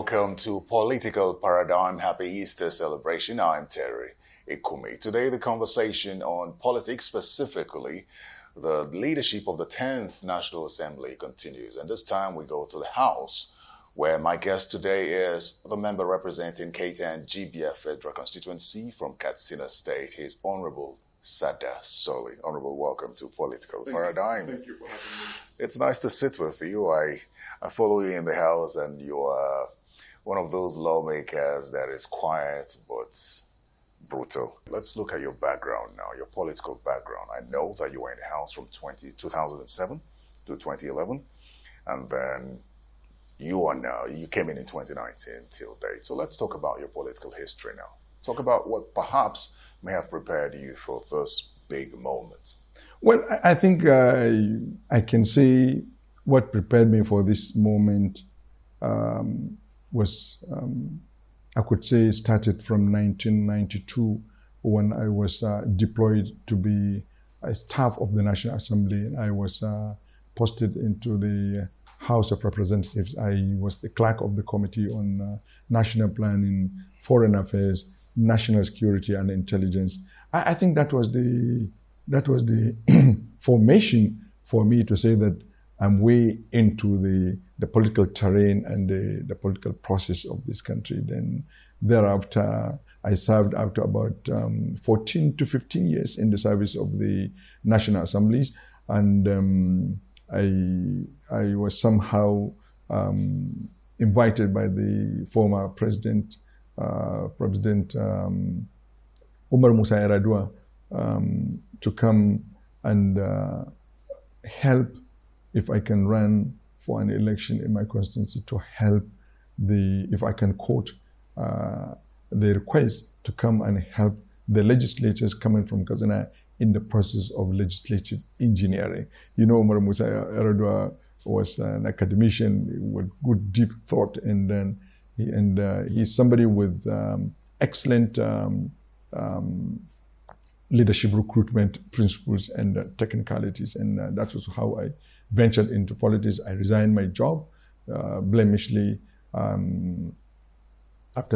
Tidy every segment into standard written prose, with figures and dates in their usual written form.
welcome to Political Paradigm. Happy Easter celebration. I'm Terry Ikumi. Today, the conversation on politics, specifically the leadership of the 10th National Assembly, continues. And this time we go to the House, where my guest today is the member representing Keita GBF Federal Constituency from Katsina State. He's Honorable Sada Soli. Honorable, welcome to Political Paradigm. Thank you for having me. It's nice to sit with you. I follow you in the House, and you are one of those lawmakers that is quiet but brutal. Let's look at your background now, your political background. I know that you were in the House from 2007 to 2011, and then you came in 2019 till date. So let's talk about your political history now. Talk about what perhaps may have prepared you for this big moment. Well, I think I can say what prepared me for this moment was, I could say, started from 1992 when I was deployed to be a staff of the National Assembly. I was posted into the House of Representatives. I was the clerk of the Committee on National Planning, Foreign Affairs, National Security and Intelligence. I think that was the formation for me to say that I'm way into the political terrain and the political process of this country. Then thereafter, I served after about 14 to 15 years in the service of the National Assemblies, and I was somehow invited by the former President Umar Musa Yar'Adua to come and help, if I can run for an election in my constituency, to help if I can quote the request to come and help the legislators coming from Katsina in the process of legislative engineering. You know, Umar Musa Yar'Adua was an academician with good deep thought, and then he's somebody with excellent leadership recruitment principles and technicalities, and that was how I ventured into politics. I resigned my job blemishly after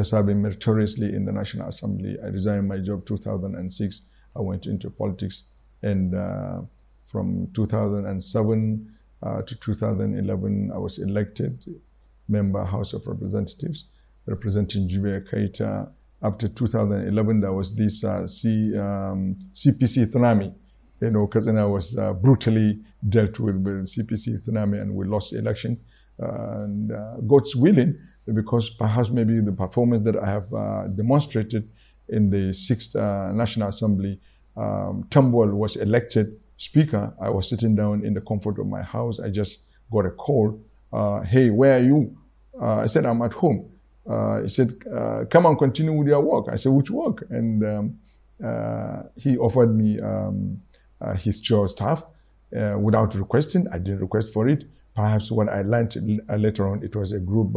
serving meritoriously in the National Assembly. I resigned my job 2006. I went into politics, and from 2007 to 2011, I was elected member House of Representatives representing GBF Keita. After 2011, there was this CPC tsunami, because then I was brutally dealt with CPC tsunami, and we lost the election. And God's willing, because perhaps maybe the performance that I have demonstrated in the 6th National Assembly, Tambol was elected Speaker. I was sitting down in the comfort of my house. I just got a call. Hey, where are you? I said, I'm at home. He said, come and continue with your work. I said, which work? And he offered me his chair staff without requesting. I didn't request for it. Perhaps what I learned later on, it was a group,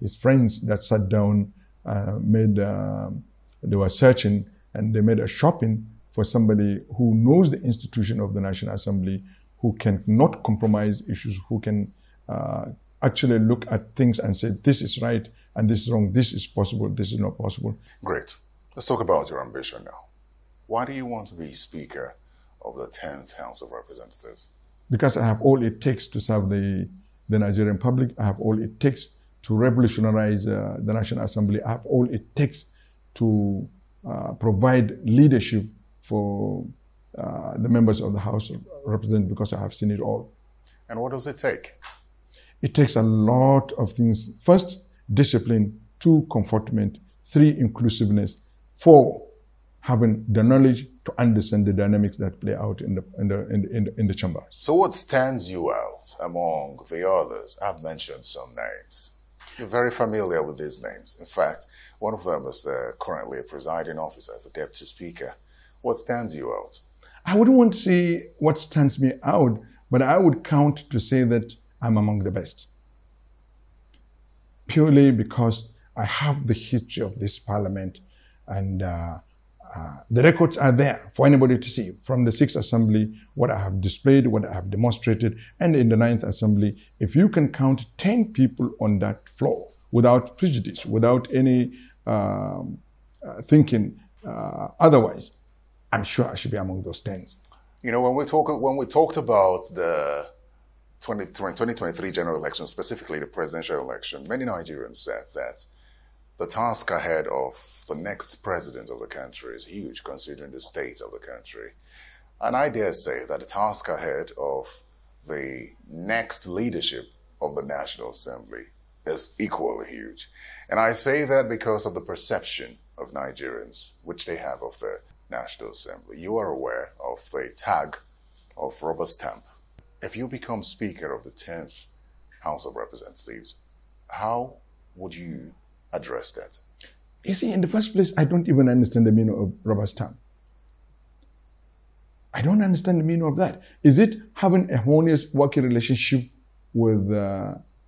his friends that sat down, they were searching, and they made a shopping for somebody who knows the institution of the National Assembly, who can not compromise issues, who can actually look at things and say, this is right and this is wrong, this is possible, this is not possible. Great. Let's talk about your ambition now. Why do you want to be Speaker of the 10th House of Representatives? Because I have all it takes to serve the Nigerian public. I have all it takes to revolutionize the National Assembly. I have all it takes to provide leadership for the members of the House of Representatives, because I have seen it all. And what does it take? It takes a lot of things. First, discipline. 2, comfortment. 3, inclusiveness. 4, having the knowledge to understand the dynamics that play out in the chamber. So what stands you out among the others? I've mentioned some names. You're very familiar with these names. In fact, one of them is currently a presiding officer as a deputy speaker. What stands you out? I wouldn't want to say what stands me out, but I would count to say that I'm among the best. Purely because I have the history of this parliament, and the records are there for anybody to see. From the 6th Assembly, what I have displayed, what I have demonstrated, and in the 9th Assembly, if you can count 10 people on that floor without prejudice, without any thinking otherwise, I'm sure I should be among those 10. You know, when we talked about the 2023 general election, specifically the presidential election, many Nigerians said that the task ahead of the next president of the country is huge, considering the state of the country. And I dare say that the task ahead of the next leadership of the National Assembly is equally huge. And I say that because of the perception of Nigerians, which they have of the National Assembly. You are aware of the tag of rubber stamp. If you become Speaker of the 10th House of Representatives, how would you address that? You see, in the first place, I don't even understand the meaning of rubber stamp. I don't understand the meaning of that. Is it having a harmonious working relationship with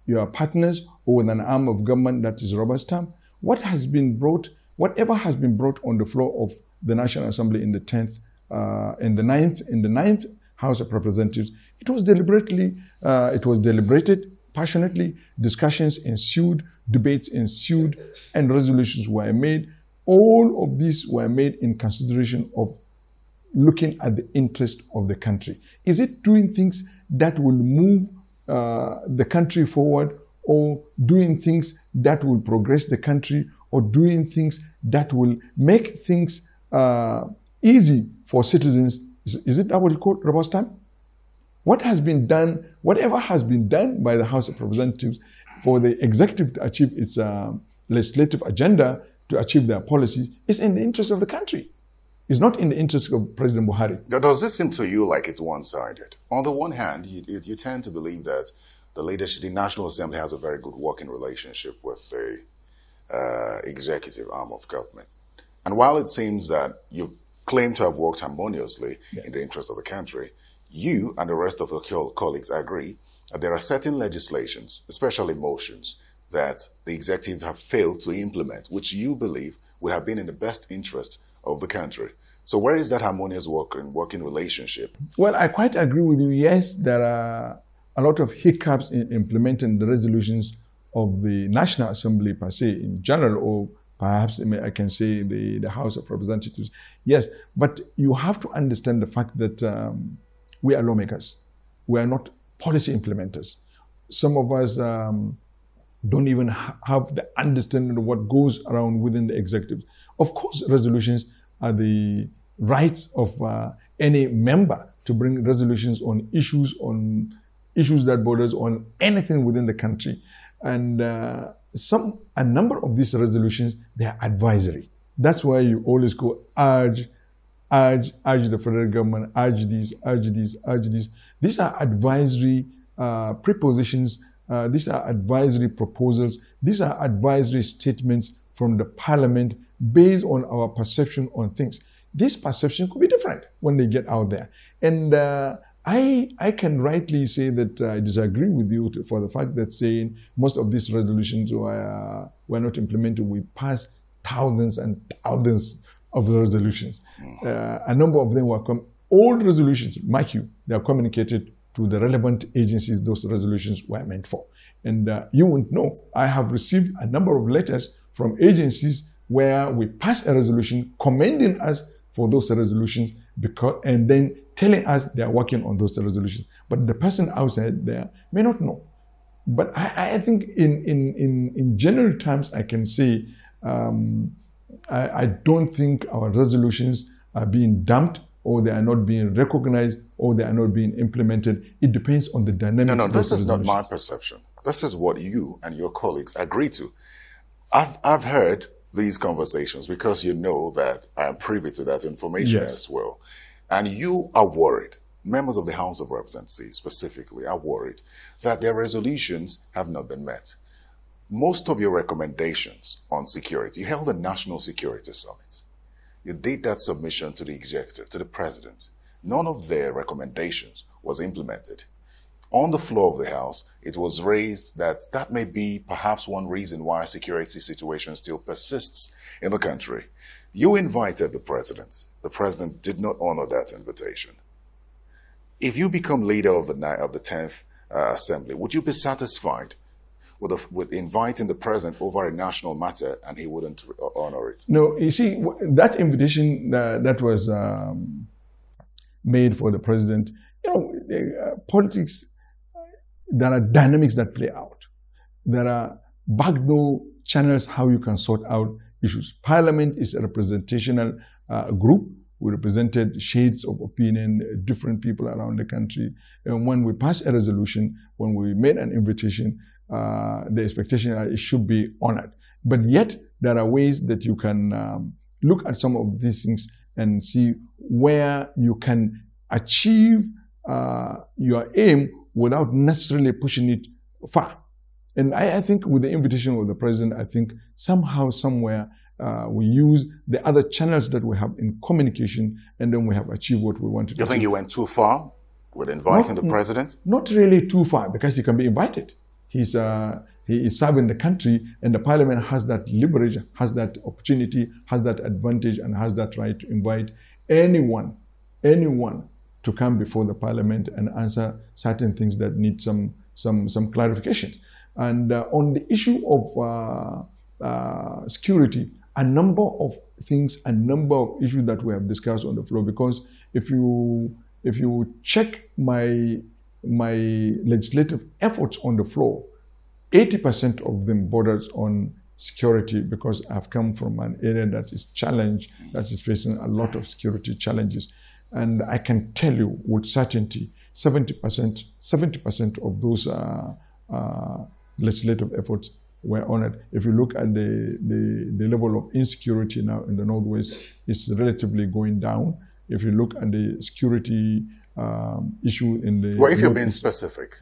your partners or with an arm of government that is rubber stamp? Whatever has been brought on the floor of the National Assembly in the 10th, in the 9th House of Representatives, it was deliberated passionately, discussions ensued, debates ensued, and resolutions were made. All of these were made in consideration of looking at the interest of the country. Is it doing things that will move the country forward, or doing things that will progress the country, or doing things that will make things easy for citizens? Is it that what you call rubber stamp? Whatever has been done by the House of Representatives for the executive to achieve its legislative agenda, to achieve their policies, is in the interest of the country. It's not in the interest of President Buhari. Does this seem to you like it's one-sided? On the one hand, you tend to believe that the National Assembly has a very good working relationship with the executive arm of government. And while it seems that you claim to have worked harmoniously in the interest of the country, you and the rest of your colleagues agree that there are certain legislations, especially motions, that the executive have failed to implement, which you believe would have been in the best interest of the country. So where is that harmonious working relationship? Well, I quite agree with you. Yes, there are a lot of hiccups in implementing the resolutions of the National Assembly per se in general, or perhaps I can say the House of Representatives. Yes, but you have to understand the fact that we are lawmakers. We are not policy implementers. Some of us don't even have the understanding of what goes around within the executive. Of course, resolutions are the rights of any member to bring resolutions on issues that borders on anything within the country. And a number of these resolutions, they are advisory. That's why you always go urge the federal government, urge these. These are advisory prepositions. These are advisory proposals. These are advisory statements from the parliament based on our perception on things. This perception could be different when they get out there. And I can rightly say that I disagree with you for the fact that saying most of these resolutions were not implemented. We passed thousands and thousands of the resolutions. A number of them were old resolutions, mark you, they are communicated to the relevant agencies those resolutions were meant for. And you won't know, I have received a number of letters from agencies where we passed a resolution commending us for those resolutions and then telling us they are working on those resolutions. But the person outside there may not know. But I think in general terms, I can say I don't think our resolutions are being dumped, or they are not being recognized, or they are not being implemented. It depends on the dynamics. No, this is not my perception. This is what you and your colleagues agree to. I've heard these conversations because you know that I am privy to that information as well. And you are worried, members of the House of Representatives specifically are worried that their resolutions have not been met. Most of your recommendations on security, you held a National Security Summit. You did that submission to the executive, to the president. None of their recommendations was implemented. On the floor of the House, it was raised that that may be perhaps one reason why security situation still persists in the country. You invited the president. The president did not honor that invitation. If you become leader of the 10th Assembly, would you be satisfied with inviting the president over a national matter, and he wouldn't honor it? No, you see, that invitation that was made for the president, politics, there are dynamics that play out. There are backdoor channels how you can sort out issues. Parliament is a representational group. We represented shades of opinion, different people around the country. And when we pass a resolution, when we made an invitation, the expectation it should be honored. But yet, there are ways that you can look at some of these things and see where you can achieve your aim without necessarily pushing it far. And I think with the invitation of the president, I think somehow, somewhere, we use the other channels that we have in communication, and then we have achieved what we wanted to do. You think you went too far with inviting the president? Not really too far, because he can be invited. He is serving the country, and the parliament has that leverage, has that opportunity, has that advantage, and has that right to invite anyone to come before the parliament and answer certain things that need some clarification. And on the issue of security, a number of things, a number of issues that we have discussed on the floor, because if you check my legislative efforts on the floor, 80% of them borders on security, because I've come from an area that is challenged, that is facing a lot of security challenges. And I can tell you with certainty, 70% of those legislative efforts were honored. If you look at the level of insecurity now in the Northwest, it's relatively going down. If you look at the security issue in the... Well, if you're being specific,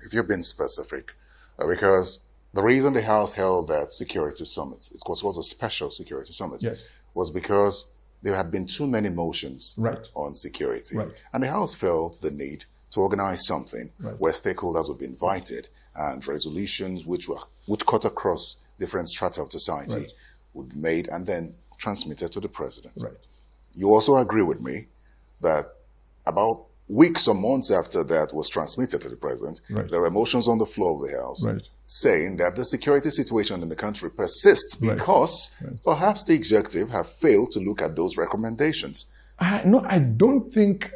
because the reason the House held that security summit, it was a special security summit, yes, was because there had been too many motions right on security. Right. And the House felt the need to organize something right where stakeholders would be invited and resolutions which cut across different strata of society right would be made and then transmitted to the president. Right. You also agree with me that about weeks or months after that was transmitted to the president, right, there were motions on the floor of the House right saying that the security situation in the country persists because right perhaps the executive have failed to look at those recommendations. No, I don't think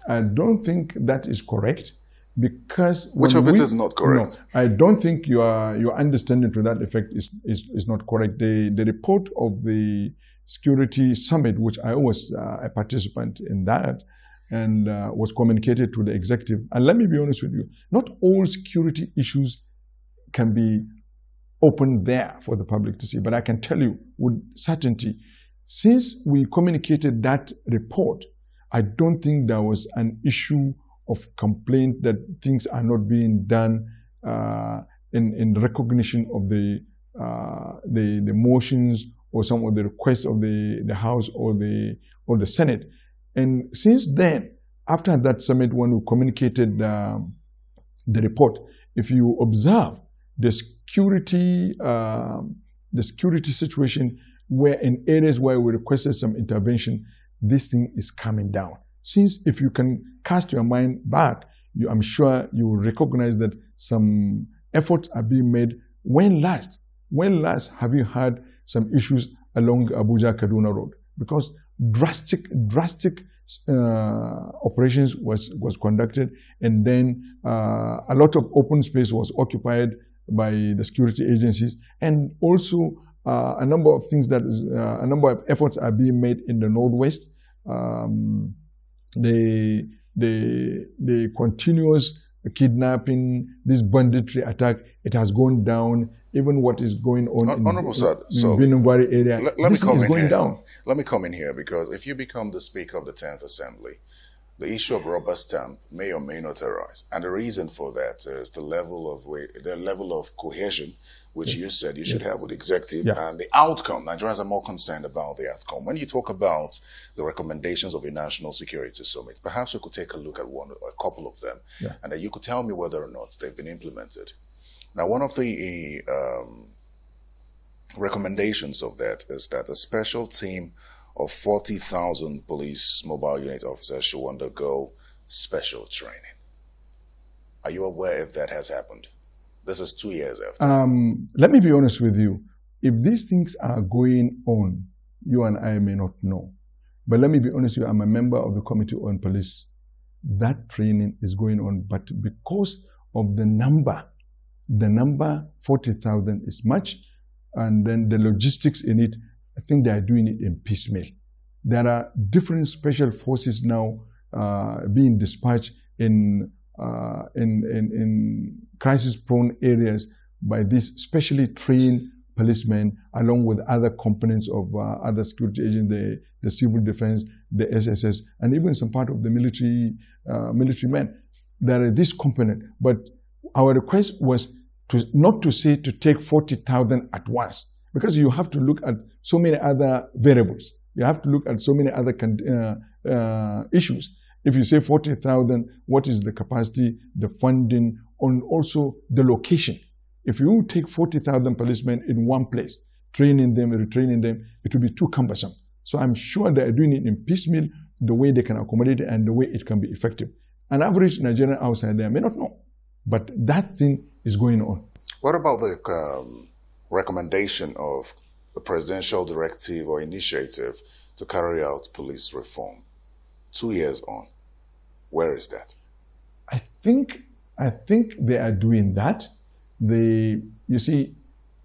that is correct, because which of it is not correct? No, I don't think your understanding to that effect is not correct. The report of the security summit, which I was a participant in that, and was communicated to the executive. And let me be honest with you, not all security issues can be open there for the public to see. But I can tell you with certainty, since we communicated that report, I don't think there was an issue of complaint that things are not being done in recognition of the motions or some of the requests of the House or the Senate. And since then, after that summit, when we communicated the report, if you observe the security situation, where in areas where we requested some intervention, this thing is coming down. Since if you can cast your mind back, I'm sure you will recognize that some efforts are being made. When last have you had some issues along Abuja-Kaduna Road? Because drastic operations was conducted, and then a lot of open space was occupied by the security agencies, and also a number of efforts are being made in the Northwest. The continuous kidnapping, this banditry attack, it has gone down. Even what is going on in Binumbari area, let me come in here. Down. Let me come in here, because if you become the Speaker of the 10th Assembly, the issue of rubber stamp may or may not arise. And the reason for that is the level of cohesion, which you said you should have with the executive, and the outcome. Nigerians are more concerned about the outcome. When you talk about the recommendations of a national security summit, perhaps we could take a look at a couple of them, and then you could tell me whether or not they've been implemented. Now, one of the recommendations of that is that a special team of 40,000 police mobile unit officers should undergo special training. Are you aware if that has happened? This is 2 years after. Let me be honest with you. If these things are going on, you and I may not know. But let me be honest with you, I'm a member of the Committee on Police. That training is going on, but because of the number 40,000 is much, and then the logistics in it, I think they are doing it in piecemeal. There are different special forces now being dispatched in crisis-prone areas by these specially trained policemen, along with other components of other security agents, the civil defense, the SSS, and even some part of the military men. There are this component, but our request was not to say to take 40,000 at once, because you have to look at so many other variables. You have to look at so many other issues. If you say 40,000, what is the capacity, the funding, and also the location? If you take 40,000 policemen in one place, training them, retraining them, it will be too cumbersome. So I'm sure they are doing it in piecemeal, the way they can accommodate it and the way it can be effective. An average Nigerian outside there may not know, but that thing is going on. What about the recommendation of the presidential directive or initiative to carry out police reform? 2 years on, where is that? I think they are doing that. You see,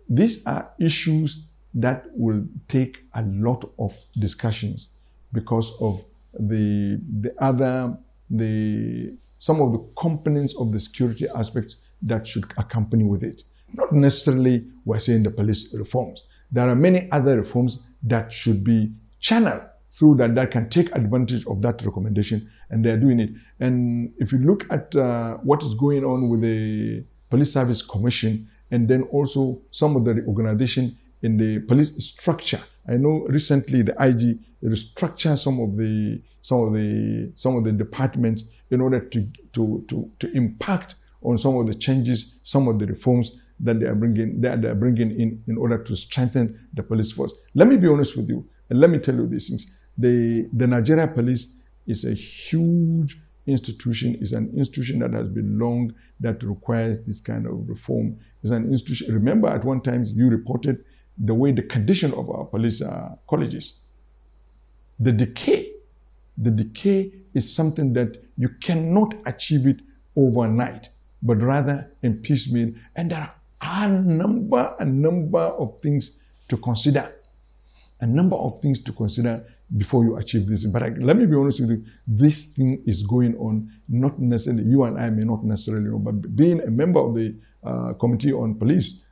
these are issues that will take a lot of discussions because of some of the components of the security aspects that should accompany with it. Not necessarily we're saying the police reforms. There are many other reforms that should be channeled through that can take advantage of that recommendation, and they're doing it. And if you look at what is going on with the Police Service Commission, and then also some of the reorganization in the police structure. I know recently the IG restructured some of the departments in order to impact on some of the changes, some of the reforms that they are bringing in order to strengthen the police force. Let me be honest with you, and let me tell you these things. The Nigeria Police is a huge institution. It's an institution that has been long, that requires this kind of reform. It's an institution. Remember, at one time you reported the way the condition of our police colleges. The decay is something that you cannot achieve it overnight, but rather in piecemeal. And there are a number of things to consider. Before you achieve this. But let me be honest with you, this thing is going on, not necessarily, you and I may not necessarily know, but being a member of the Committee on Police,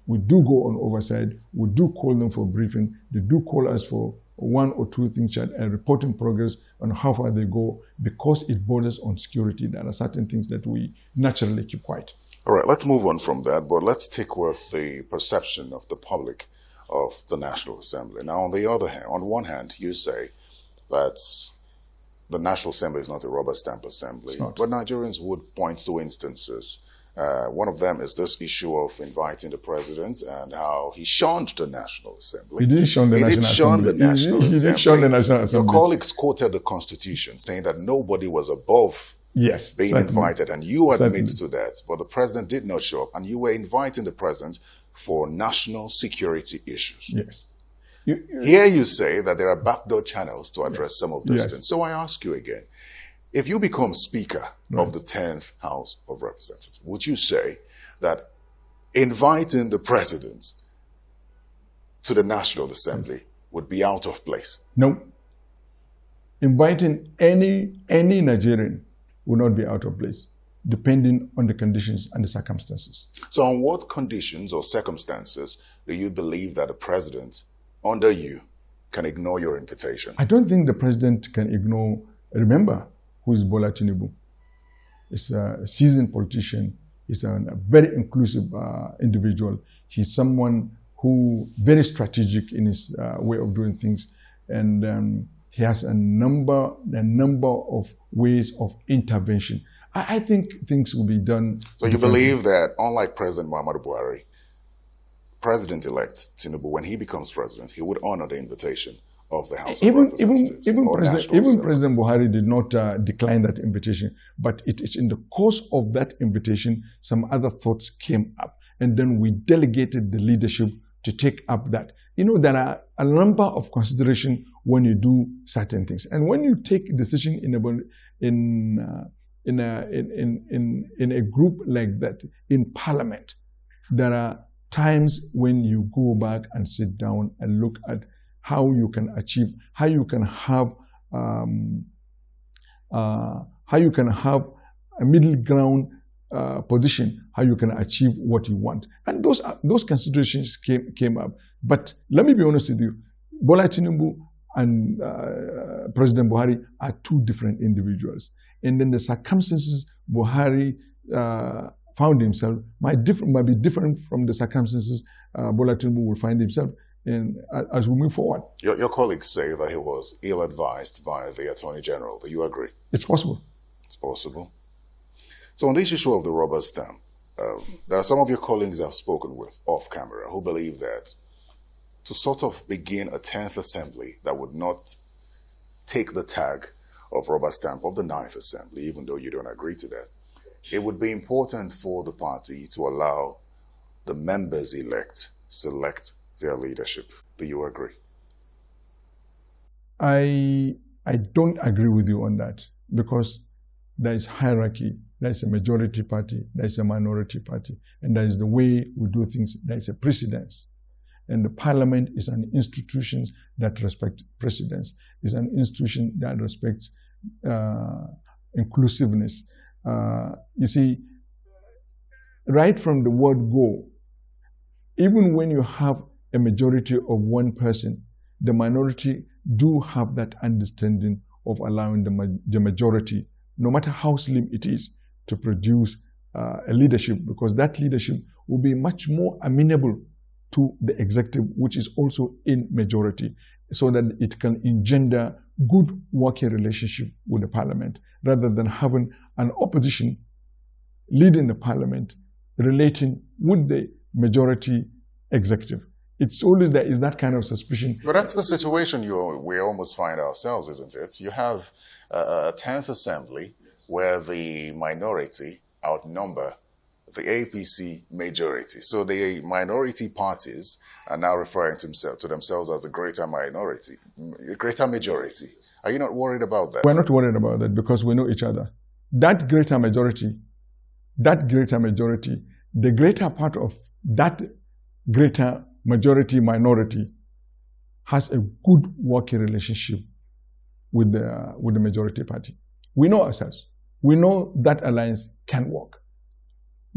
we do go on oversight, we do call them for briefing, they do call us for one or two things and reporting progress on how far they go, because it borders on security. There are certain things that we naturally keep quiet. All right, let's move on from that, but let's stick with the perception of the public of the National Assembly. Now, on the other hand, on one hand, you say that the National Assembly is not a rubber stamp assembly, but Nigerians would point to instances. One of them is this issue of inviting the president and how he shunned the National Assembly. He did shun the National Assembly. Your colleagues quoted the Constitution, saying that nobody was above being invited, and you admit to that. But the president did not show up, and you were inviting the president for national security issues. Yes. Here you say that there are backdoor channels to address some of these things. So I ask you again, if you become Speaker of the 10th House of Representatives, would you say that inviting the president to the National Assembly would be out of place? No. Inviting any Nigerian would not be out of place, depending on the conditions and the circumstances. So on what conditions or circumstances do you believe that the president, under you, can ignore your invitation? I don't think the president can ignore. Remember who is Bola Tinubu. He's a seasoned politician. He's a very inclusive individual. He's someone who very strategic in his way of doing things. And he has a number of ways of intervention. I think things will be done. So you believe that, unlike President Muhammadu Buhari, President-elect Tinubu, when he becomes president, he would honor the invitation of the House of Representatives. Even President Buhari did not decline that invitation, but it is in the course of that invitation, some other thoughts came up, and then we delegated the leadership to take up that. You know, there are a number of considerations when you do certain things, and when you take a decision in a group like that in Parliament, there are times when you go back and sit down and look at how you can achieve, how you can have a middle ground position, how you can achieve what you want. And those considerations came up. But let me be honest with you, Bola Tinubu and President Buhari are two different individuals. And then the circumstances Buhari found himself might be different from the circumstances Bola Tinubu will find himself in as we move forward. Your colleagues say that he was ill-advised by the Attorney General. Do you agree? It's possible. It's possible. So on this issue of the rubber stamp, there are some of your colleagues I've spoken with off camera who believe that to sort of begin a 10th assembly that would not take the tag of rubber stamp of the 9th assembly, even though you don't agree to that, it would be important for the party to allow the members-elect select their leadership. Do you agree? I don't agree with you on that, because there is hierarchy. There is a majority party, there is a minority party, and there is the way we do things. There is a precedence. And the Parliament is an institution that respects precedence. It's an institution that respects inclusiveness. You see, right from the word go, even when you have a majority of one person, the minority do have that understanding of allowing the majority, no matter how slim it is, to produce a leadership, because that leadership will be much more amenable to the executive, which is also in majority, so that it can engender good working relationship with the Parliament, rather than having an opposition leading the Parliament relating with the majority executive. It's always there is that kind of suspicion. But that's the situation we almost find ourselves, isn't it? You have a 10th assembly where the minority outnumber the APC majority. So the minority parties are now referring to themselves as the greater minority, greater majority. Are you not worried about that? We're not worried about that, because we know each other. That greater majority, the greater part of that greater majority minority has a good working relationship with the majority party. We know ourselves. We know that alliance can work,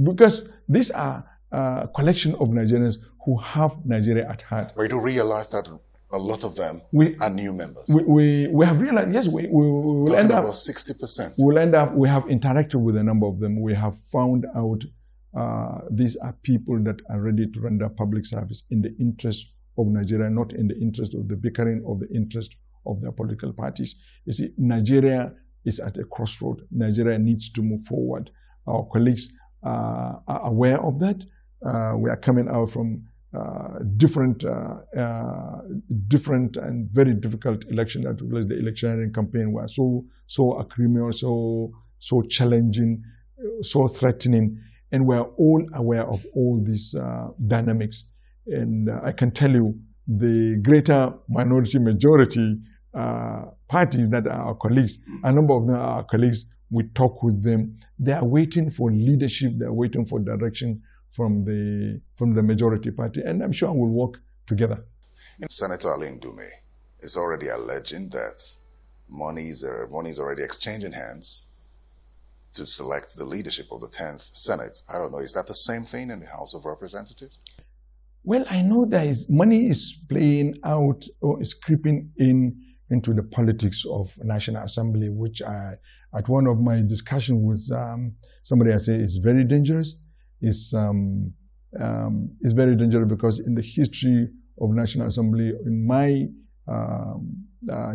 because these are a collection of Nigerians who have Nigeria at heart. But you do realize that a lot of them are new members. We have realized, yes, we will end up about 60%. We have interacted with a number of them. We have found out these are people that are ready to render public service in the interest of Nigeria, not in the interest of the bickering of the interest of their political parties. You see, Nigeria is at a crossroad. Nigeria needs to move forward. Our colleagues are aware of that. We are coming out from different and very difficult election that was the electioneering campaign was so acrimonious, so challenging, so threatening, and we are all aware of all these dynamics. And I can tell you, the greater minority majority parties that are our colleagues, a number of them are our colleagues. We talk with them. They are waiting for leadership. They are waiting for direction from the majority party, and I'm sure we'll work together. Senator Aline Dume is already alleging that money is already exchanging hands to select the leadership of the 10th Senate. I don't know, is that the same thing in the House of Representatives? Well, I know that money is playing out or is creeping into the politics of National Assembly, which at one of my discussions with somebody I say is very dangerous. It's very dangerous because in the history of National Assembly, in my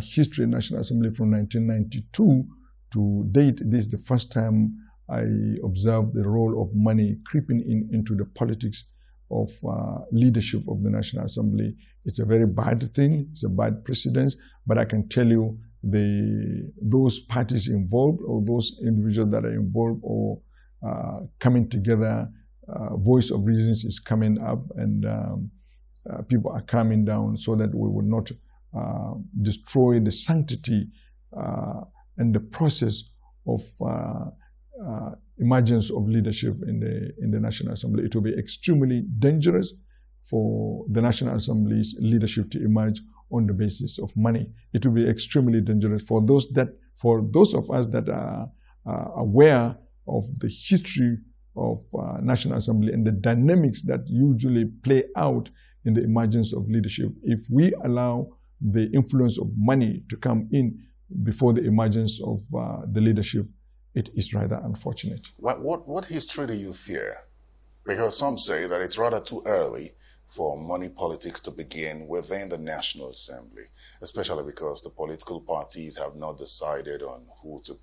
history of National Assembly from 1992 to date, this is the first time I observed the role of money creeping into the politics of leadership of the National Assembly. It's a very bad thing. It's a bad precedent. But I can tell you, those parties involved or those individuals that are involved or coming together, voice of reasons is coming up, and people are calming down so that we will not destroy the sanctity and the process of emergence of leadership in the National Assembly. It will be extremely dangerous for the National Assembly's leadership to emerge on the basis of money. It will be extremely dangerous for those of us that are aware of the history of National Assembly and the dynamics that usually play out in the emergence of leadership. If we allow the influence of money to come in before the emergence of the leadership, it is rather unfortunate. What history do you fear? Because some say that it's rather too early for money politics to begin within the National Assembly, especially because the political parties have not decided on who to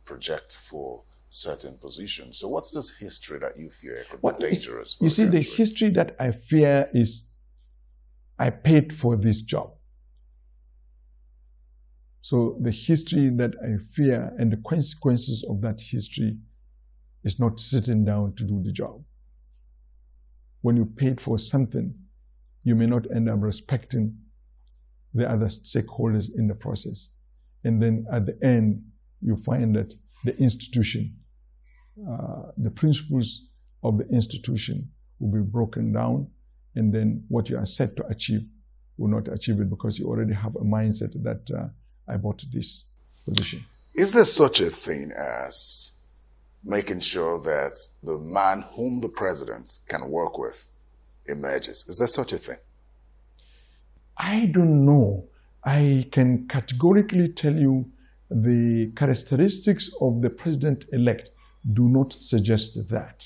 project for certain positions. So what's this history that you fear could be dangerous for you see, the history that I fear is I paid for this job. So the history that I fear and the consequences of that history is not sitting down to do the job. When you paid for something, you may not end up respecting the other stakeholders in the process. And then at the end, you find that the institution, the principles of the institution will be broken down, and then what you are set to achieve will not achieve it because you already have a mindset that I bought this position. Is there such a thing as making sure that the man whom the president can work with emerges? Is there such a thing? I don't know. I can categorically tell you the characteristics of the president-elect do not suggest that.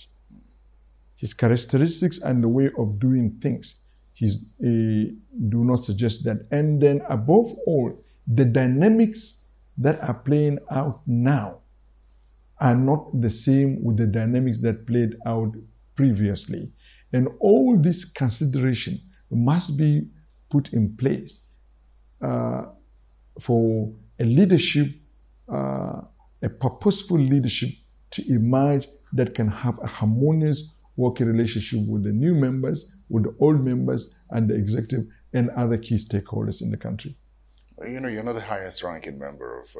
His characteristics and the way of doing things do not suggest that. And then above all, the dynamics that are playing out now are not the same with the dynamics that played out previously. And all this consideration must be put in place for a leadership, a purposeful leadership to emerge that can have a harmonious working relationship with the new members, with the old members, and the executive and other key stakeholders in the country. Well, you know, you're not the highest ranking member of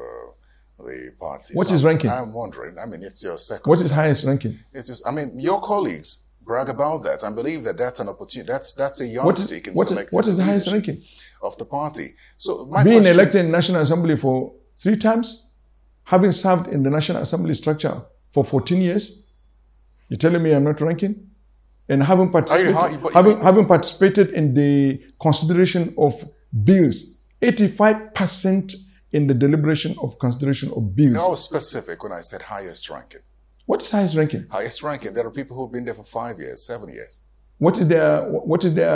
the party. What is ranking? I'm wondering. I mean, it's your second. What is highest ranking? It's just, I mean, your colleagues brag about that and believe that that's an opportunity. That's a yardstick in selecting what is the highest ranking of the party. So being elected in the National Assembly for 3 times, having served in the National Assembly structure for 14 years, you're telling me I'm not ranking? And having participated in the consideration of bills, 85% in the deliberation of consideration of bills. I was specific when I said highest ranking. What is highest ranking? Highest ranking. There are people who've been there for 5 years, 7 years. What is their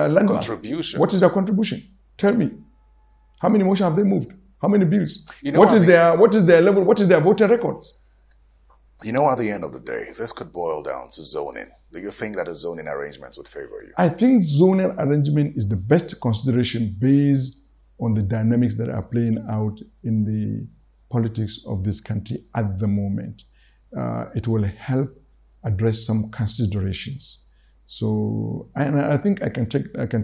landmark? Contribution. What is their contribution? Tell me. How many motions have they moved? How many bills? You know, what is their level? What is their voter records? You know, at the end of the day, this could boil down to zoning. Do you think that a zoning arrangement would favor you? I think zoning arrangement is the best consideration based on the dynamics that are playing out in the politics of this country at the moment. It will help address some considerations. So, and I think I can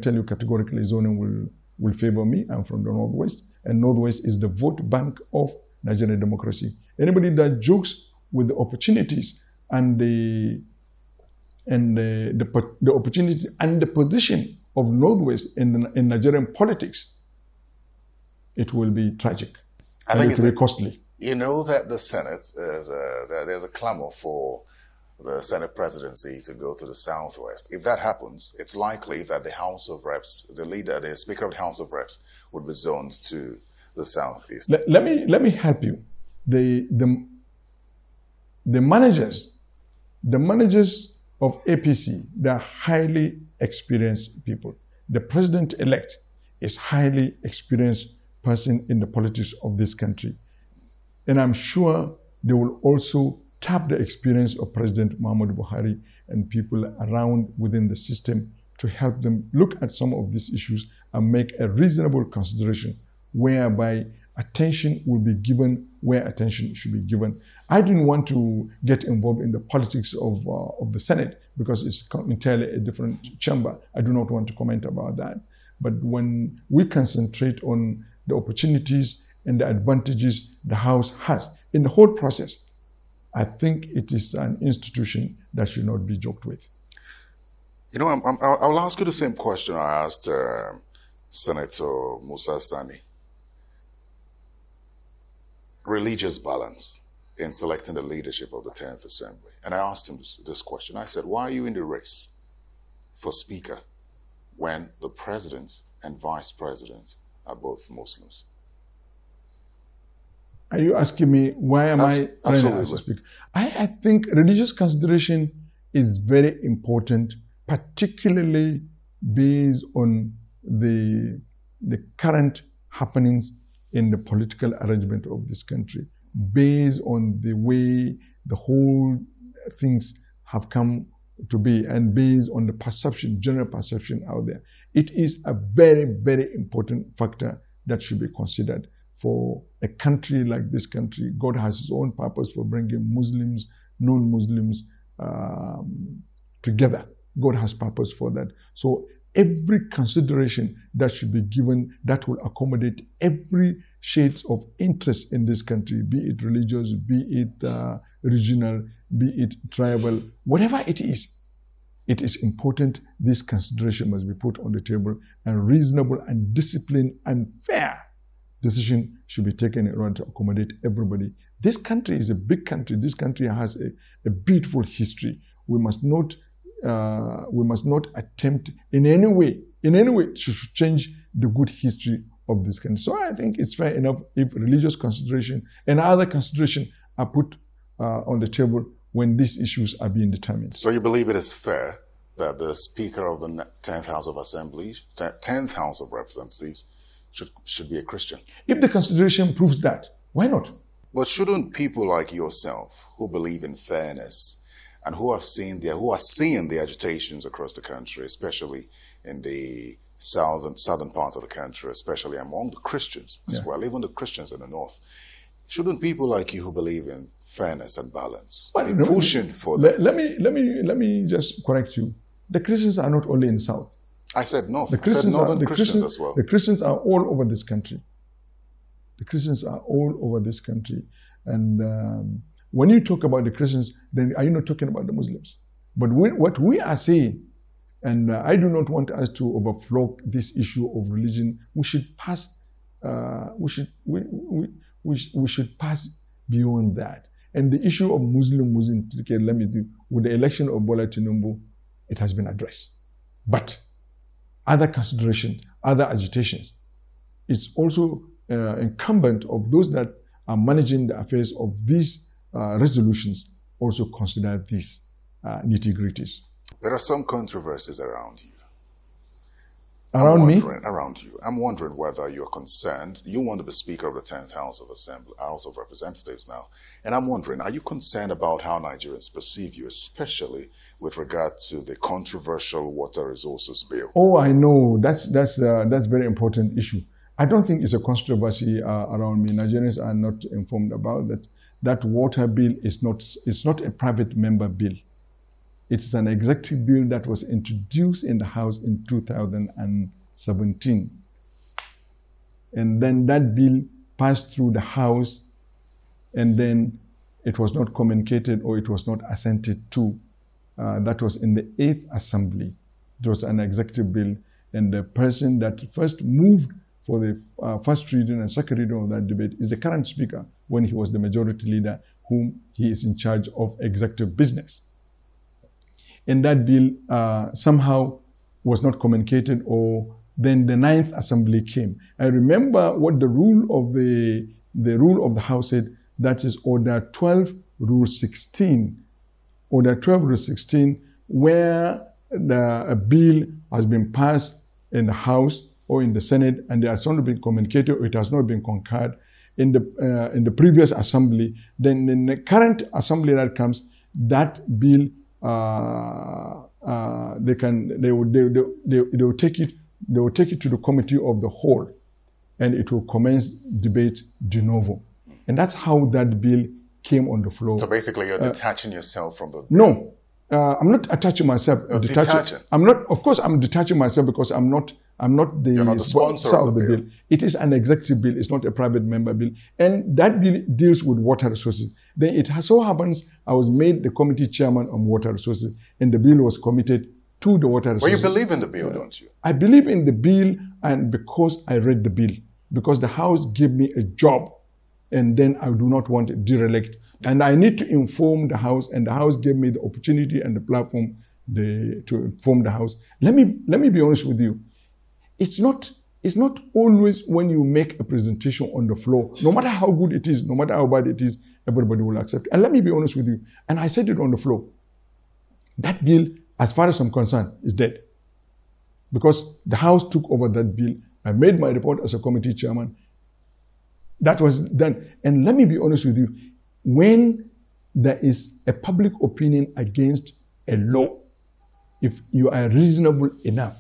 tell you categorically, zoning will favor me. I'm from the Northwest, and Northwest is the vote bank of Nigerian democracy. Anybody that jokes with the opportunities and the opportunity and the position of Northwest in Nigerian politics, it will be tragic. I think it will be costly. You know that the Senate, there's a clamor for the Senate presidency to go to the Southwest. If that happens, it's likely that the House of Reps, the Speaker of the House of Reps, would be zoned to the Southeast. Let me help you. The managers of APC, they're highly experienced people. The president-elect is highly experienced person in the politics of this country. And I'm sure they will also tap the experience of President Muhammadu Buhari and people around within the system to help them look at some of these issues and make a reasonable consideration whereby attention will be given where attention should be given. I didn't want to get involved in the politics of the Senate because it's entirely a different chamber. I do not want to comment about that. But when we concentrate on the opportunities and the advantages the House has in the whole process, I think it is an institution that should not be joked with. You know, I'll ask you the same question I asked Senator Musa Sani. Religious balance in selecting the leadership of the 10th Assembly. And I asked him this question. I said, why are you in the race for Speaker when the President and Vice President are both Muslims? Are you asking me why am I running as a Speaker? I think religious consideration is very important, particularly based on the current happenings in the political arrangement of this country, based on the way the whole things have come to be and based on the perception, general perception out there. It is a very, very important factor that should be considered for a country like this country. God has his own purpose for bringing Muslims, non-Muslims together. God has purpose for that. So every consideration that should be given that will accommodate every shades of interest in this country, be it religious, be it regional, be it tribal, whatever it is important. This consideration must be put on the table, and reasonable and disciplined and fair decision should be taken in order to accommodate everybody. This country is a big country. This country has a beautiful history. We must not attempt in any way to change the good history of this country. So I think it's fair enough if religious consideration and other consideration are put on the table when these issues are being determined. So you believe it is fair that the Speaker of the 10th House of Assembly, 10th House of Representatives, should be a Christian? If the consideration proves that, why not? But shouldn't people like yourself, who believe in fairness and who are seeing the agitations across the country, especially in the southern part of the country, especially among the Christians as well, even the Christians in the north, shouldn't people like you who believe in fairness and balance be pushing for that? Let me just correct you. The Christians are not only in South. I said north. I said northern Christians as well. The Christians are all over this country. The Christians are all over this country. And when you talk about the Christians, then are you not talking about the Muslims? But what we are saying, and I do not want us to overflow this issue of religion. We should pass. We should pass beyond that. And the issue of Muslim, with the election of Bola Tinubu, it has been addressed. But other considerations, other agitations, it's also incumbent of those that are managing the affairs of these resolutions also consider these nitty-gritties. There are some controversies around you. Around me? Around you. I'm wondering whether you're concerned. You want to be Speaker of the 10th House of Representatives now. And I'm wondering, are you concerned about how Nigerians perceive you, especially with regard to the controversial water resources bill? Oh, I know. That's a very important issue. I don't think it's a controversy around me. Nigerians are not informed about that. That water bill is not a private member bill. It's an executive bill that was introduced in the House in 2017. And then that bill passed through the House, and then it was not communicated or it was not assented to. That was in the 8th Assembly. It was an executive bill, and the person that first moved for the first reading and second reading of that debate is the current Speaker when he was the majority leader, whom he is in charge of executive business. And that bill somehow was not communicated, or then the 9th Assembly came. I remember what the rule of the House said. That is Order 12, Rule 16. Order 12, Rule 16, where a bill has been passed in the House or in the Senate, and it has not been communicated or it has not been concurred in the previous assembly. Then in the current assembly that comes, that bill they will take it to the committee of the whole, and it will commence debate de novo. And that's how that bill came on the floor. So basically, you're detaching yourself from the bill. No, I'm not attaching myself. Detaching. I'm not. Of course, I'm detaching myself because I'm not the sponsor of the bill. It is an executive bill. It's not a private member bill. And that bill deals with water resources. Then it so happens I was made the committee chairman on water resources, and the bill was committed to the water resources. Well, you believe in the bill, don't you? I believe in the bill, and because I read the bill, because the House gave me a job, and then I do not want to derelict. And I need to inform the House, and the House gave me the opportunity and the platform to inform the House. Let me be honest with you. It's not always when you make a presentation on the floor, no matter how good it is, no matter how bad it is, everybody will accept it. And let me be honest with you. And I said it on the floor. That bill, as far as I'm concerned, is dead. Because the House took over that bill. I made my report as a committee chairman. That was done. And let me be honest with you. When there is a public opinion against a law, if you are reasonable enough,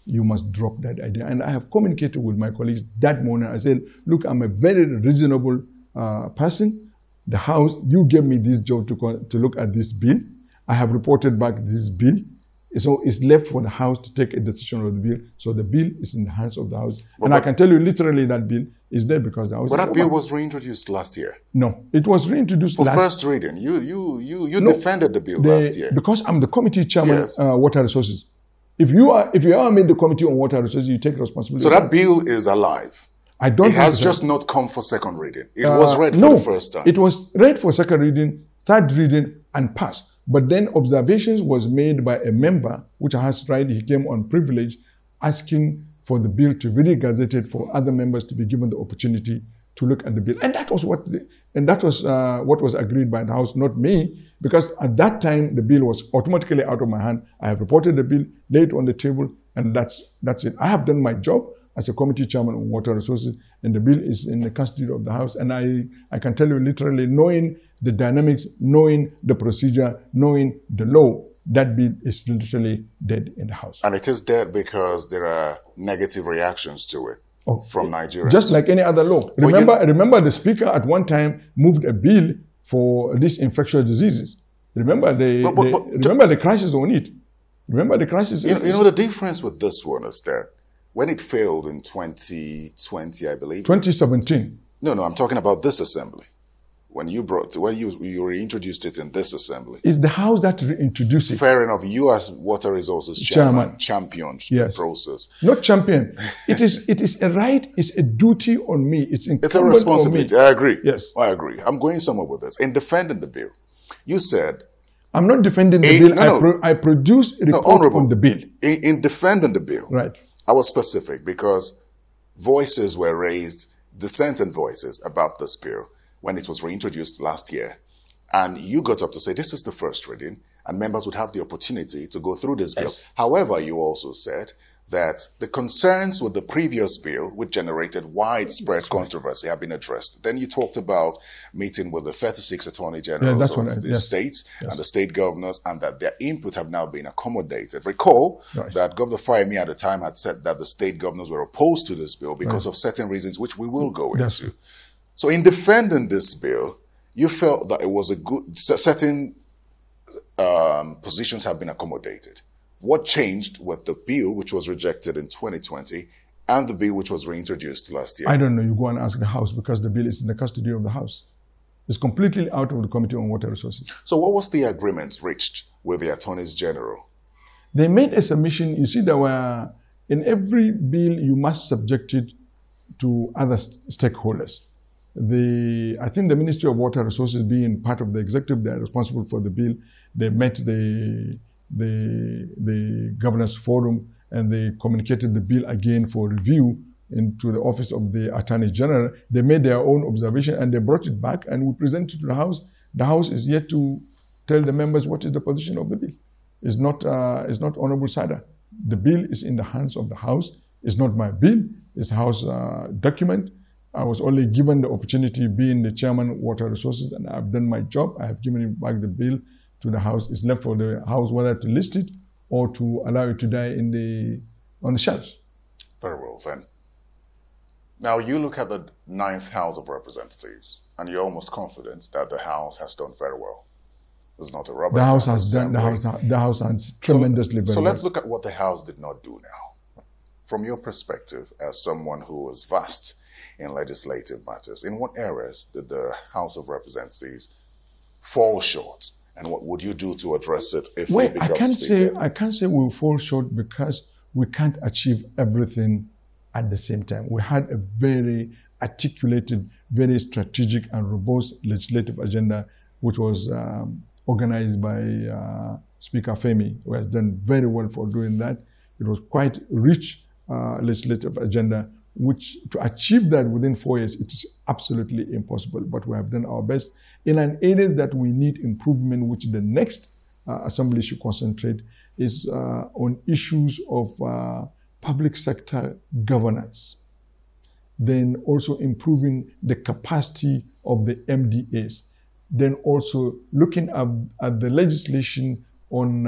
you must drop that idea. And I have communicated with my colleagues that morning. I said, look, I'm a very reasonable person. The House, you gave me this job to look at this bill. I have reported back this bill. So it's left for the House to take a decision on the bill. So the bill is in the hands of the House. And I can tell you literally that bill is there because the House. But that bill was reintroduced last year. No, it was reintroduced for first reading. You defended the bill last year. Because I'm the committee chairman, yes. Water Resources. If you ever made the committee on water resources, you take responsibility. So that bill is alive. It has just not come for second reading. It was read for the first time. It was read for second reading, third reading, and passed. But then observations was made by a member, which has right, he came on privilege, asking for the bill to be re-gazetted for other members to be given the opportunity to look at the bill. And that was what was agreed by the House, not me, because at that time the bill was automatically out of my hand. I have reported the bill, laid it on the table, and that's it. I have done my job as a committee chairman on water resources, and the bill is in the custody of the House. And I can tell you literally, knowing the dynamics, knowing the procedure, knowing the law, that bill is literally dead in the House. And it is dead because there are negative reactions to it from Nigerians. Just like any other law. Remember the Speaker at one time moved a bill for these infectious diseases. Remember the crisis on it. Remember the crisis. You know the difference with this one is that when it failed in 2020, I believe. 2017. No, I'm talking about this assembly. When you reintroduced it in this assembly. It's the House that reintroduced it. Fair enough. You as Water Resources Chairman championed the process. Not champion. It is a right, it's a duty on me. It's a responsibility. I agree. Yes. I agree. I'm going somewhere with this. In defending the bill, you said... I'm not defending the bill. I produced a report on the bill. In defending the bill, right. I was specific because voices were raised, dissenting voices about this bill when it was reintroduced last year. And you got up to say, this is the first reading, and members would have the opportunity to go through this bill. Yes. However, you also said that the concerns with the previous bill, which generated widespread controversy, have been addressed. Then you talked about meeting with the 36 attorney generals of the states and the state governors, and that their input have now been accommodated. Recall that Governor Fayemi at the time had said that the state governors were opposed to this bill because of certain reasons, which we will go into. So in defending this bill, you felt that it was a good, certain positions have been accommodated. What changed with the bill which was rejected in 2020 and the bill which was reintroduced last year? I don't know. You go and ask the House because the bill is in the custody of the House. It's completely out of the Committee on Water Resources. So what was the agreement reached with the Attorneys General? They made a submission. You see, there were, in every bill, you must subject it to other stakeholders. I think the Ministry of Water Resources, being part of the executive, they are responsible for the bill. They met the Governors Forum, and they communicated the bill again for review into the office of the Attorney General. They made their own observation and they brought it back and we presented it to the House. The House is yet to tell the members what is the position of the bill. It's not Honorable Sada. The bill is in the hands of the House. It's not my bill. It's House document. I was only given the opportunity, being the chairman of Water Resources, and I've done my job. I have given back the bill to the House. It's left for the House whether to list it or to allow it to die on the shelves. Very well then. Now you look at the 9th House of Representatives and you're almost confident that the House has done very well. It's not a rubber The House stamp has done. assembly. The House has tremendously very well. So let's look at what the House did not do now. From your perspective, as someone who is vast in legislative matters, in what areas did the House of Representatives fall short? And what would you do to address it if you become Speaker? I can't say we'll fall short because we can't achieve everything at the same time. We had a very articulated, very strategic and robust legislative agenda, which was organized by Speaker Femi, who has done very well for doing that. It was quite rich legislative agenda, which to achieve that within 4 years, it is absolutely impossible, but we have done our best. In an areas that we need improvement, which the next assembly should concentrate, is on issues of public sector governance. Then also improving the capacity of the MDAs. Then also looking at the legislation on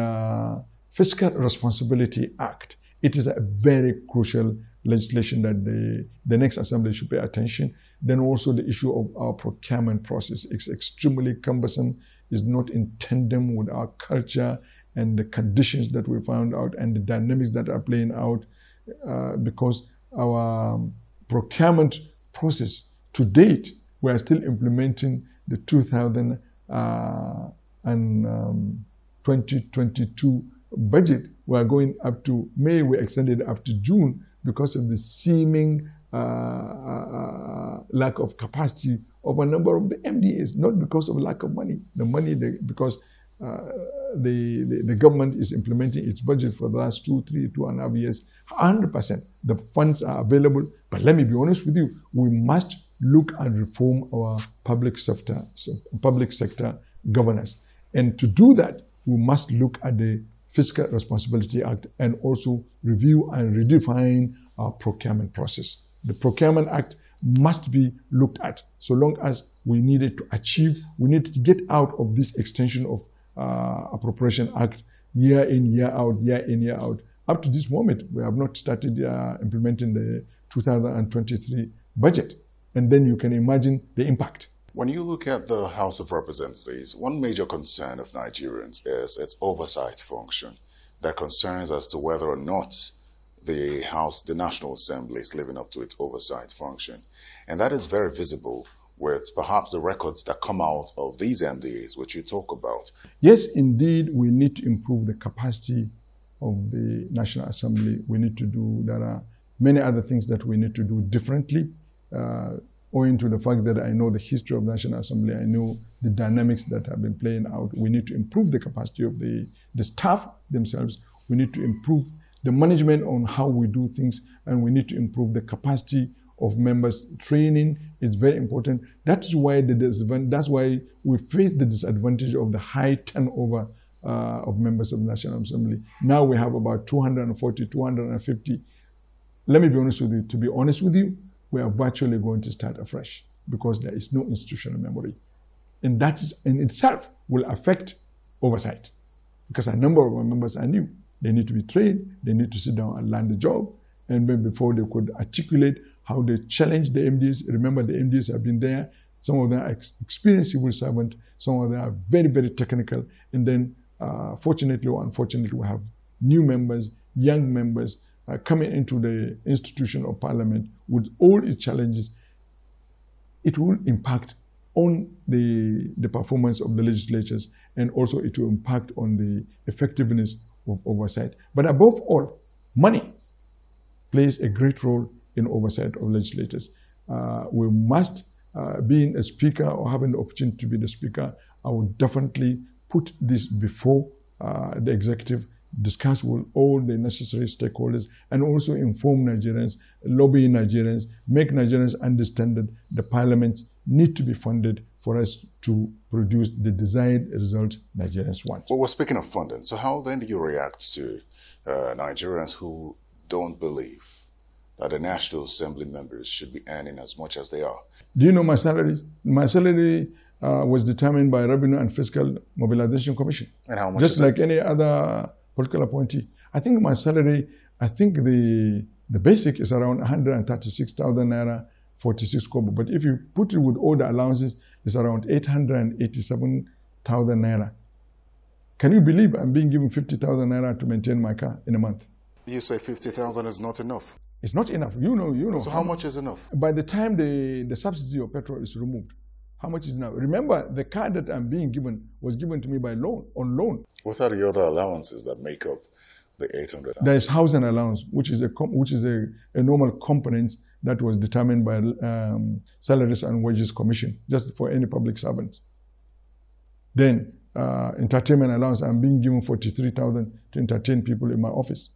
Fiscal Responsibility Act. It is a very crucial legislation that the next assembly should pay attention. Then also the issue of our procurement process. It's extremely cumbersome. It's not in tandem with our culture and the conditions that we found out and the dynamics that are playing out, because our procurement process to date, we are still implementing the 2022 budget. We are going up to May, we extended up to June because of the seeming lack of capacity of a number of the MDAs, not because of lack of money. Because the government is implementing its budget for the last 2.5 years, 100%. The funds are available, but let me be honest with you, we must look and reform our public sector governance. And to do that, we must look at the Fiscal Responsibility Act and also review and redefine our procurement process. The Procurement Act must be looked at so long as we needed to get out of this extension of Appropriation Act year in, year out. Up to this moment, we have not started implementing the 2023 budget. And then you can imagine the impact. When you look at the House of Representatives, one major concern of Nigerians is its oversight function. There are concerns as to whether or not the National Assembly is living up to its oversight function. And that is very visible with perhaps the records that come out of these MDAs, which you talk about. Yes, indeed, we need to improve the capacity of the National Assembly. There are many other things that we need to do differently, owing to the fact that I know the history of the National Assembly, I know the dynamics that have been playing out. We need to improve the capacity of the staff themselves. We need to improve the management on how we do things, and we need to improve the capacity of members. Training is very important. That's why we face the disadvantage of the high turnover of members of the National Assembly. Now we have about 240, 250. Let me be honest with you. To be honest with you, we are virtually going to start afresh because there is no institutional memory. And that is in itself will affect oversight because a number of our members are new. They need to be trained. They need to sit down and learn the job. And then before they could articulate how they challenge the MDs. Remember, the MDs have been there. Some of them are experienced civil servants. Some of them are very, very technical. And then, fortunately or unfortunately, we have new members, young members coming into the institution of parliament with all its challenges. It will impact on the performance of the legislatures, and also it will impact on the effectiveness of oversight. But above all, money plays a great role in oversight of legislators. We must, being a speaker or having the opportunity to be the speaker, I would definitely put this before the executive, discuss with all the necessary stakeholders, and also inform Nigerians, lobby Nigerians, make Nigerians understand that the parliaments need to be funded for us to produce the desired result Nigerians want. Well, we're speaking of funding. So how then do you react to Nigerians who don't believe that the National Assembly members should be earning as much as they are? Do you know my salary? My salary was determined by Revenue and Fiscal Mobilization Commission. And how much just is like it? any other political appointee. I think my salary, I think the basic is around 136,000 naira, 46 kobo. But if you put it with all the allowances, it's around 887,000 naira. Can you believe I'm being given 50,000 naira to maintain my car in a month? You say 50,000 is not enough. It's not enough. You know. So how much is enough? By the time the subsidy of petrol is removed, how much is now? Remember, the car that I'm being given was given to me by loan, on loan. What are the other allowances that make up the 800,000? There is housing allowance, which is a normal component that was determined by Salaries and Wages Commission, just for any public servants. Then entertainment allowance, I'm being given 43,000 to entertain people in my office.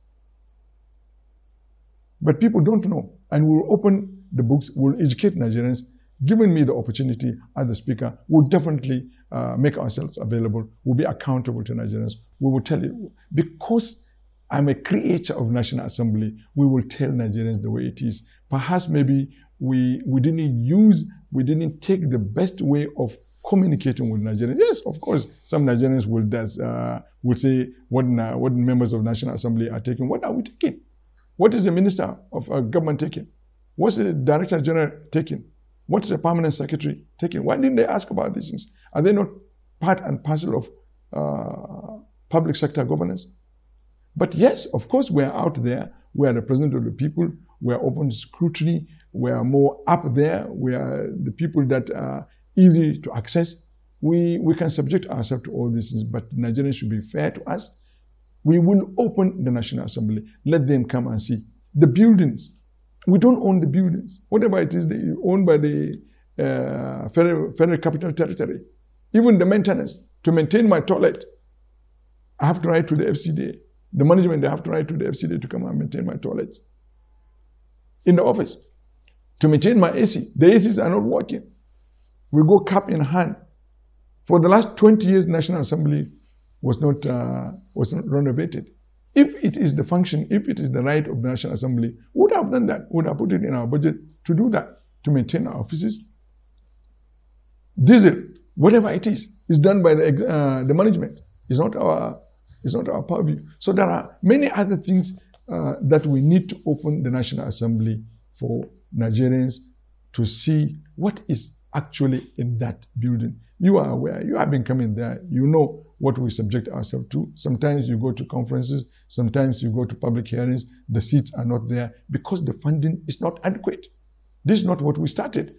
But people don't know, and we'll open the books, we'll educate Nigerians. Given me the opportunity as the speaker, we'll definitely make ourselves available. We'll be accountable to Nigerians. We will tell you, because I'm a creator of National Assembly, we will tell Nigerians the way it is. Perhaps maybe we didn't take the best way of communicating with Nigerians. Yes, of course, some Nigerians will say what members of National Assembly are taking. What are we taking? What is the Minister of Government taking? What's the Director General taking? What's the Permanent Secretary taking? Why didn't they ask about these things? Are they not part and parcel of public sector governance? But yes, of course, we are out there. We are the president of the people. We are open to scrutiny. We are more up there. We are the people that are easy to access. We can subject ourselves to all these things, but Nigerians should be fair to us. We will open the National Assembly. Let them come and see. The buildings, we don't own the buildings. Whatever it is, owned by the Federal Capital Territory. Even the maintenance, to maintain my toilet, I have to write to the FCDA. The management, they have to write to the FCDA to come and maintain my toilets. In the office, to maintain my AC, the ACs are not working. We go cap in hand. For the last 20 years, National Assembly was not renovated. If it is the function, if it is the right of the National Assembly, we would have done that. We would have put it in our budget to do that, to maintain our offices. Diesel, whatever it is done by the management. It's not our purview. So there are many other things that we need to open the National Assembly for Nigerians to see what is actually in that building. You are aware, you have been coming there, you know what we subject ourselves to. Sometimes you go to conferences, sometimes you go to public hearings, the seats are not there because the funding is not adequate. This is not what we started.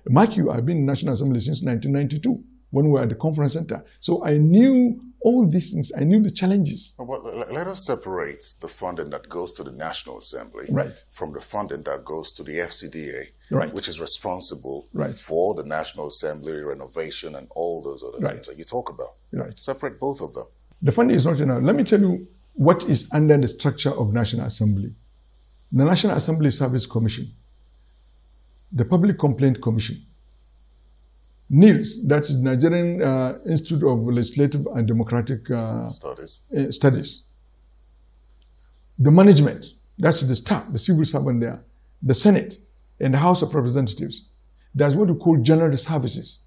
Mark you, I've been in National Assembly since 1992 when we were at the conference center. So I knew all these things. I knew the challenges. Well, let us separate the funding that goes to the National Assembly from the funding that goes to the FCDA, which is responsible for the National Assembly renovation and all those other things that you talk about. Separate both of them. The funding is not enough. Let me tell you what is under the structure of National Assembly. The National Assembly Service Commission, the Public Complaint Commission, NILS, that is Nigerian Institute of Legislative and Democratic Studies. The management, that's the staff, the civil servant there, the Senate and the House of Representatives. There's what we call general services.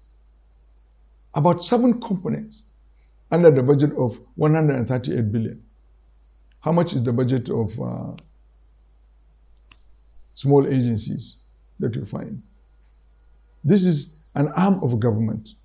About 7 components under the budget of 138 billion. How much is the budget of small agencies that you find? This is an arm of government.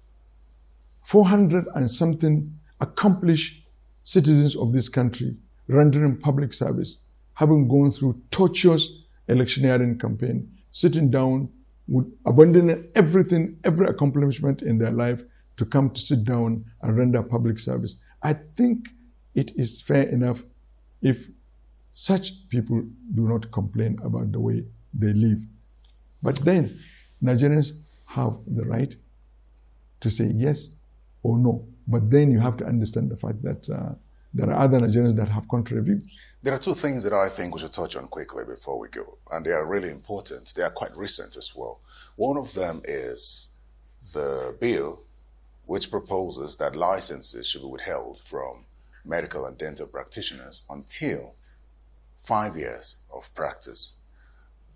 400 and something accomplished citizens of this country rendering public service, having gone through tortuous electioneering campaign, sitting down, with abandoning everything, every accomplishment in their life to come to sit down and render public service. I think it is fair enough if such people do not complain about the way they live. But then Nigerians have the right to say yes or no. But then you have to understand the fact that there are other Nigerians that have contrary views. There are 2 things that I think we should touch on quickly before we go, and they are really important. They are quite recent as well. One of them is the bill which proposes that licenses should be withheld from medical and dental practitioners until 5 years of practice.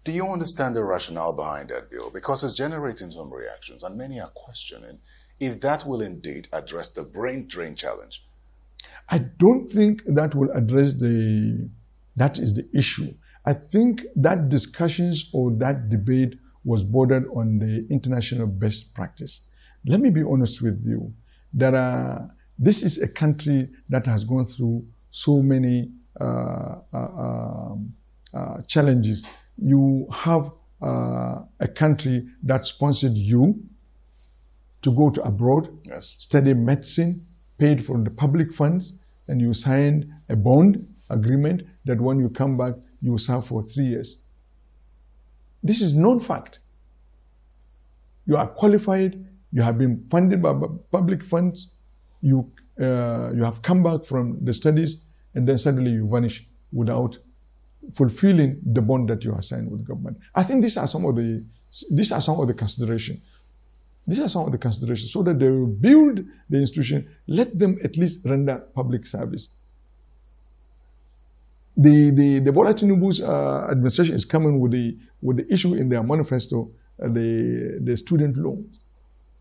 Do you understand the rationale behind that bill? Because it's generating some reactions, and many are questioning, if that will indeed address the brain drain challenge? I don't think that will address that is the issue. I think that discussions or that debate was bordered on the international best practice. Let me be honest with you. This is a country that has gone through so many challenges. You have a country that sponsored you to go to abroad, yes, study medicine, paid for the public funds, and you signed a bond agreement that when you come back, you serve for 3 years. This is known fact. You are qualified, you have been funded by public funds, you have come back from the studies, and then suddenly you vanish without fulfilling the bond that you have signed with the government. I think these are some of the considerations. These are some of the considerations so that they will build the institution, let them at least render public service. The Bola Tinubu's administration is coming with the issue in their manifesto, the student loans.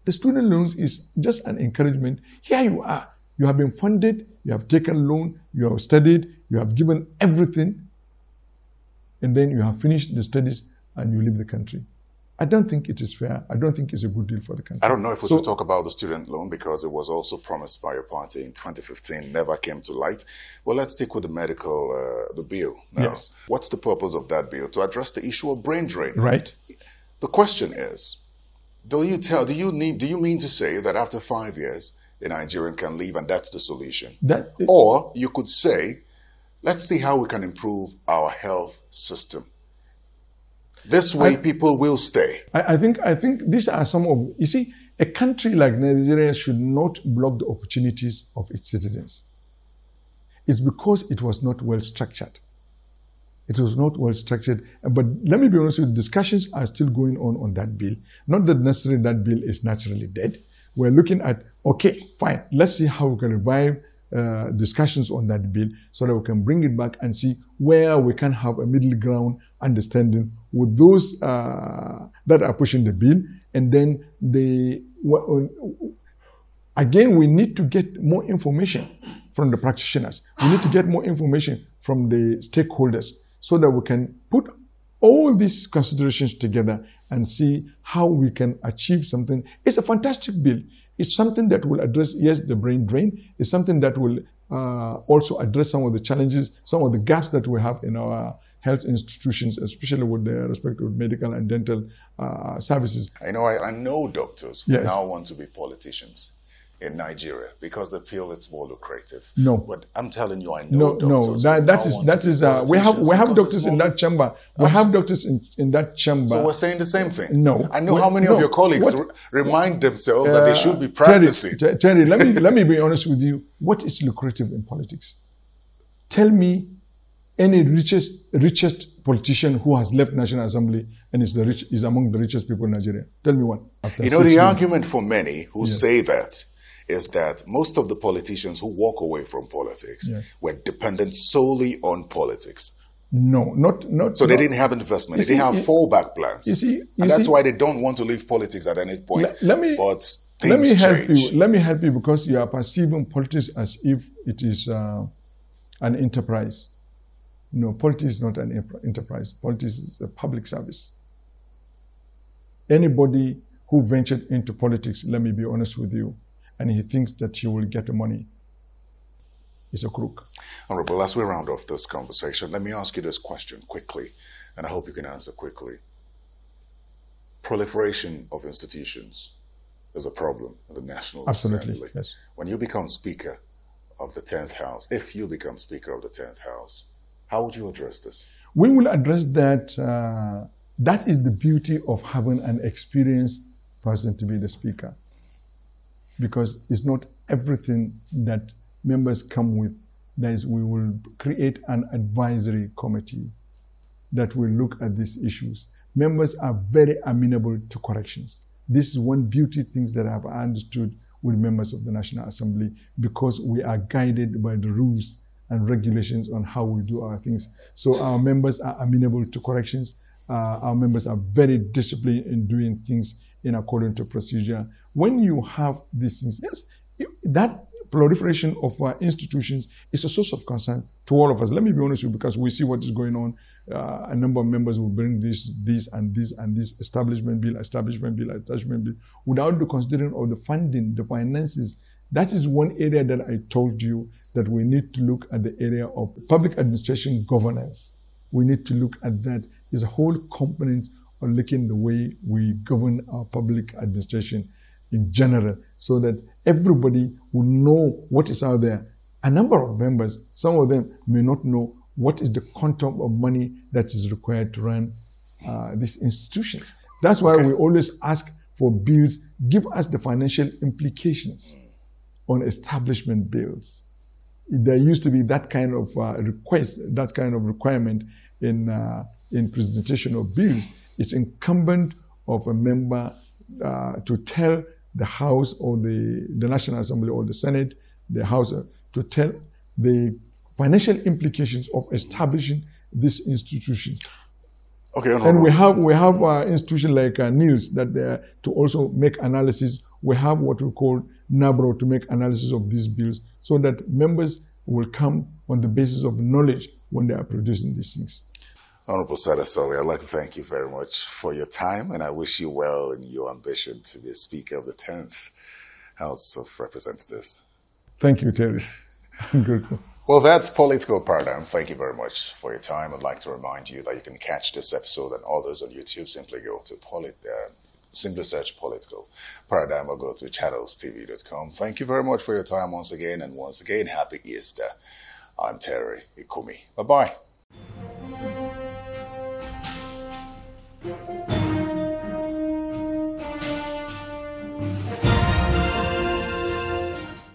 The student loans is just an encouragement. Here you are. You have been funded, you have taken loan, you have studied, you have given everything, and then you have finished the studies and you leave the country. I don't think it is fair. I don't think it's a good deal for the country. I don't know if we should talk about the student loan because it was also promised by your party in 2015, never came to light. Well, let's stick with the medical, the bill now. Yes. What's the purpose of that bill? To address the issue of brain drain. Right. The question is, do you mean to say that after 5 years, the Nigerian can leave and that's the solution? Or you could say, let's see how we can improve our health system. This way, people will stay. I think these are some of, you see, a country like Nigeria should not block the opportunities of its citizens. It's because it was not well structured. It was not well structured. But let me be honest with you, discussions are still going on that bill. Not that necessarily that bill is naturally dead. We're looking at, okay, fine, let's see how we can revive discussions on that bill so that we can bring it back and see where we can have a middle ground understanding with those that are pushing the bill. And then again, we need to get more information from the practitioners. We need to get more information from the stakeholders so that we can put all these considerations together and see how we can achieve something. It's a fantastic bill. It's something that will address, yes, the brain drain. It's something that will also address some of the challenges, some of the gaps that we have in our health institutions, especially with respect to medical and dental services. I know doctors who now want to be politicians in Nigeria because they feel it's more lucrative. No, but I'm telling you, I know doctors. We have doctors in that chamber. We have doctors in that chamber. So we're saying the same thing. No, I know how many of your colleagues remind themselves that they should be practicing. Terry, let me be honest with you. What is lucrative in politics? Tell me any richest politician who has left National Assembly and is among the richest people in Nigeria. Tell me one. The argument for many who say that is that most of the politicians who walk away from politics were dependent solely on politics. No, not. So they didn't have investment. They didn't have fallback plans. And that's why they don't want to leave politics at any point. Let me help you because you are perceiving politics as if it is an enterprise. No, politics is not an enterprise. Politics is a public service. Anybody who ventured into politics, let me be honest with you, and he thinks that he will get the money, is a crook. Honorable, as we round off this conversation, let me ask you this question quickly, and I hope you can answer quickly. Proliferation of institutions is a problem in the National Assembly. Yes. When you become Speaker of the 10th House, if you become Speaker of the 10th House, how would you address this? We will address that. That is the beauty of having an experienced person to be the Speaker. Because it's not everything that members come with. That is, we will create an advisory committee that will look at these issues. Members are very amenable to corrections. This is one beauty things that I've understood with members of the National Assembly because we are guided by the rules and regulations on how we do our things. So our members are amenable to corrections. Our members are very disciplined in doing things in accordance to procedure. when you have these things, yes, that proliferation of institutions is a source of concern to all of us. Let me be honest with you, because we see what is going on. A number of members will bring this and this establishment bill, without the considering of the funding, the finances. That is one area that I told you that we need to look at the area of public administration governance. We need to look at that. It's a whole component of looking the way we govern our public administration in general, so that everybody will know what is out there. A number of members, some of them may not know what is the quantum of money that is required to run these institutions. That's why we always ask for bills. Give us the financial implications on establishment bills. There used to be that kind of request, that kind of requirement in presentation of bills. It's incumbent of a member to tell the House or the National Assembly or the Senate, the House, to tell the financial implications of establishing this institution. Okay, and we have institutions like NILS that they are to also make analysis. We have what we call NABRO to make analysis of these bills, so that members will come on the basis of knowledge when they are producing these things. Honorable Sada Soli, I'd like to thank you very much for your time, and I wish you well in your ambition to be a Speaker of the 10th House of Representatives. Thank you, Terry. I'm grateful. Well, that's Political Paradigm. Thank you very much for your time. I'd like to remind you that you can catch this episode and others on YouTube. Simply go to simply search Political Paradigm or go to channelstv.com. Thank you very much for your time once again, and once again, happy Easter. I'm Terry Ikumi. Bye-bye.